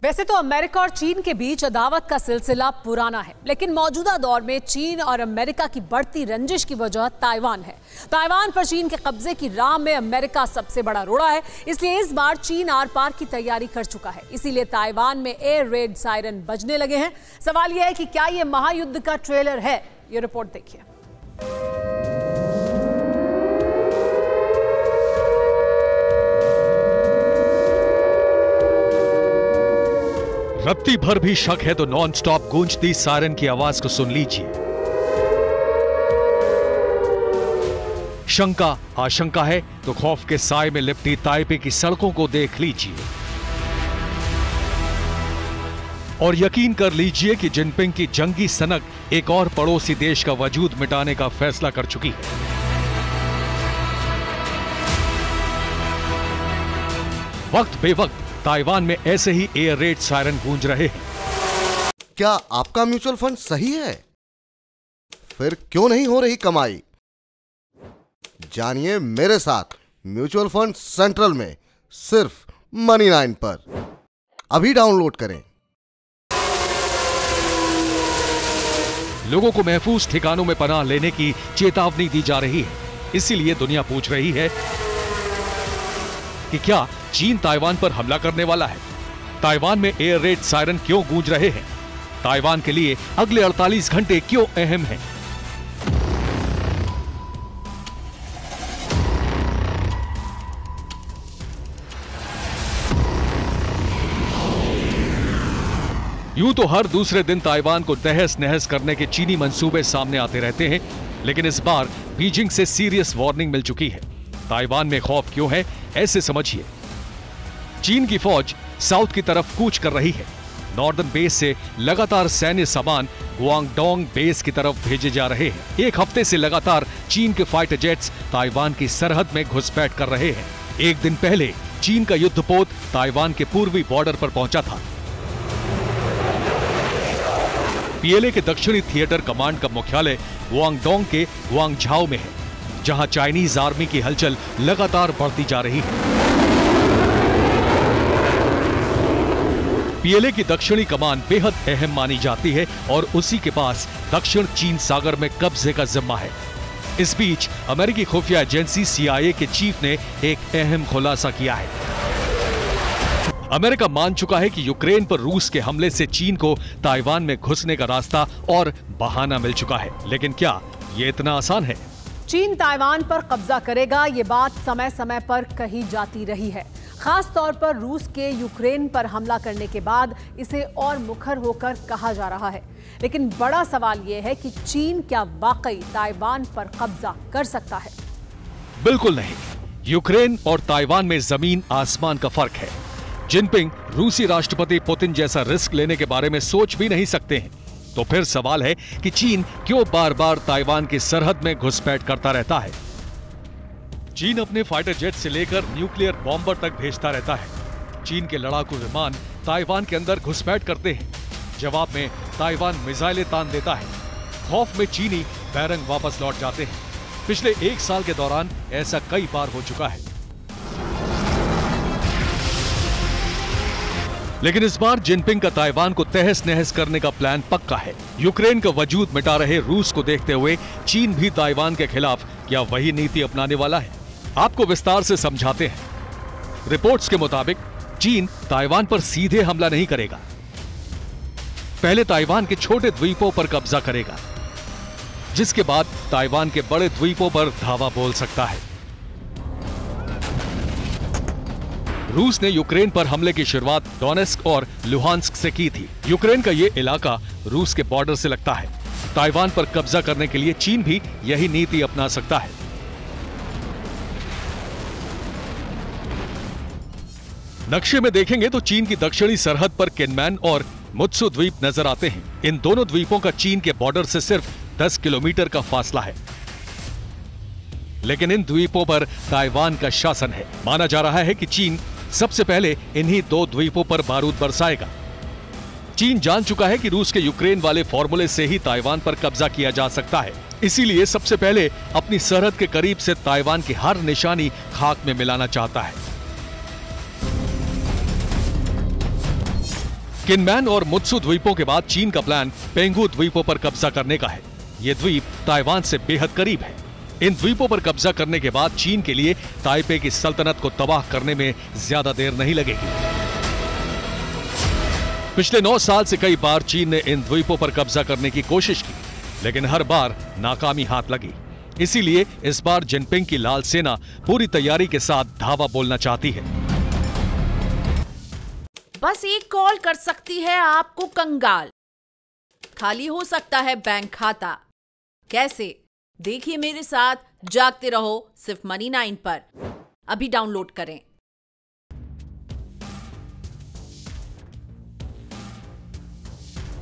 वैसे तो अमेरिका और चीन के बीच अदावत का सिलसिला पुराना है, लेकिन मौजूदा दौर में चीन और अमेरिका की बढ़ती रंजिश की वजह ताइवान है। ताइवान पर चीन के कब्जे की राह में अमेरिका सबसे बड़ा रोड़ा है, इसलिए इस बार चीन आर पार की तैयारी कर चुका है। इसीलिए ताइवान में एयर रेड सायरन बजने लगे हैं। सवाल यह है कि क्या यह महायुद्ध का ट्रेलर है? ये रिपोर्ट देखिए। रत्ती भर भी शक है तो नॉन स्टॉप गूंजती सायरन की आवाज को सुन लीजिए। शंका आशंका है तो खौफ के साए में लिपटी ताइपे की सड़कों को देख लीजिए और यकीन कर लीजिए कि जिनपिंग की जंगी सनक एक और पड़ोसी देश का वजूद मिटाने का फैसला कर चुकी है। वक्त बेवक्त ताइवान में ऐसे ही एयर रेड सायरन गूंज रहे हैं। क्या आपका म्यूचुअल फंड सही है? फिर क्यों नहीं हो रही कमाई? जानिए मेरे साथ म्यूचुअल फंड सेंट्रल में सिर्फ Money9 पर। अभी डाउनलोड करें। लोगों को महफूज ठिकानों में पनाह लेने की चेतावनी दी जा रही है। इसीलिए दुनिया पूछ रही है कि क्या चीन ताइवान पर हमला करने वाला है? ताइवान में एयर रेड सायरन क्यों गूंज रहे हैं? ताइवान के लिए अगले 48 घंटे क्यों अहम हैं? यूं तो हर दूसरे दिन ताइवान को तहस नहस करने के चीनी मंसूबे सामने आते रहते हैं, लेकिन इस बार बीजिंग से सीरियस वार्निंग मिल चुकी है। ताइवान में खौफ क्यों है, ऐसे समझिए। चीन की फौज साउथ की तरफ कूच कर रही है। नॉर्दर्न बेस से लगातार सैन्य सामान गुआंगडोंग बेस की तरफ भेजे जा रहे हैं। एक हफ्ते से लगातार चीन के फाइटर जेट्स ताइवान की सरहद में घुसपैठ कर रहे हैं। एक दिन पहले चीन का युद्धपोत ताइवान के पूर्वी बॉर्डर पर पहुंचा था। पीएलए के दक्षिणी थिएटर कमांड का मुख्यालय गुआंगडोंग के गुआंगझाओ में है, जहां चाइनीज आर्मी की हलचल लगातार बढ़ती जा रही है। पीएलए की दक्षिणी कमान बेहद अहम मानी जाती है और उसी के पास दक्षिण चीन सागर में कब्जे का जिम्मा है। इस बीच अमेरिकी खुफिया एजेंसी CIA के चीफ ने एक अहम खुलासा किया है। अमेरिका मान चुका है कि यूक्रेन पर रूस के हमले से चीन को ताइवान में घुसने का रास्ता और बहाना मिल चुका है। लेकिन क्या ये इतना आसान है? चीन ताइवान पर कब्जा करेगा, ये बात समय समय पर कही जाती रही है। खास तौर पर रूस के यूक्रेन पर हमला करने के बाद इसे और मुखर होकर कहा जा रहा है। लेकिन बड़ा सवाल यह है कि चीन क्या वाकई ताइवान पर कब्जा कर सकता है? बिल्कुल नहीं। यूक्रेन और ताइवान में जमीन आसमान का फर्क है। जिनपिंग रूसी राष्ट्रपति पुतिन जैसा रिस्क लेने के बारे में सोच भी नहीं सकते हैं। तो फिर सवाल है कि चीन क्यों बार बार ताइवान की सरहद में घुसपैठ करता रहता है? चीन अपने फाइटर जेट से लेकर न्यूक्लियर बॉम्बर तक भेजता रहता है। चीन के लड़ाकू विमान ताइवान के अंदर घुसपैठ करते हैं। जवाब में ताइवान मिसाइलें तान देता है। खौफ में चीनी बैरंग वापस लौट जाते हैं। पिछले 1 साल के दौरान ऐसा कई बार हो चुका है। लेकिन इस बार जिनपिंग का ताइवान को तहस नहस करने का प्लान पक्का है। यूक्रेन का वजूद मिटा रहे रूस को देखते हुए चीन भी ताइवान के खिलाफ क्या वही नीति अपनाने वाला है? आपको विस्तार से समझाते हैं। रिपोर्ट्स के मुताबिक चीन ताइवान पर सीधे हमला नहीं करेगा। पहले ताइवान के छोटे द्वीपों पर कब्जा करेगा, जिसके बाद ताइवान के बड़े द्वीपों पर धावा बोल सकता है। रूस ने यूक्रेन पर हमले की शुरुआत डोनेस्क और लुहांस्क से की थी। यूक्रेन का यह इलाका रूस के बॉर्डर से लगता है। ताइवान पर कब्जा करने के लिए चीन भी यही नीति अपना सकता है। नक्शे में देखेंगे तो चीन की दक्षिणी सरहद पर किनमैन और मुत्सु द्वीप नजर आते हैं। इन दोनों द्वीपों का चीन के बॉर्डर से सिर्फ 10 किलोमीटर का फासला है। लेकिन इन द्वीपों पर ताइवान का शासन है। माना जा रहा है कि चीन सबसे पहले इन्हीं 2 द्वीपों पर बारूद बरसाएगा। चीन जान चुका है कि रूस के यूक्रेन वाले फॉर्मूले से ही ताइवान पर कब्जा किया जा सकता है। इसीलिए सबसे पहले अपनी सरहद के करीब से ताइवान की हर निशानी खाक में मिलाना चाहता है। किनमैन और मुत्सु द्वीपों के बाद चीन का प्लान पेंगु द्वीपों पर कब्जा करने का है। ये द्वीप ताइवान से बेहद करीब है। इन द्वीपों पर कब्जा करने के बाद चीन के लिए ताइपे की सल्तनत को तबाह करने में ज्यादा देर नहीं लगेगी। पिछले 9 साल से कई बार चीन ने इन द्वीपों पर कब्जा करने की कोशिश की, लेकिन हर बार नाकामी हाथ लगी। इसीलिए इस बार जिनपिंग की लाल सेना पूरी तैयारी के साथ धावा बोलना चाहती है। बस एक कॉल कर सकती है आपको कंगाल। खाली हो सकता है बैंक खाता। कैसे? देखिए मेरे साथ, जागते रहो सिर्फ मनी 9 पर। अभी डाउनलोड करें।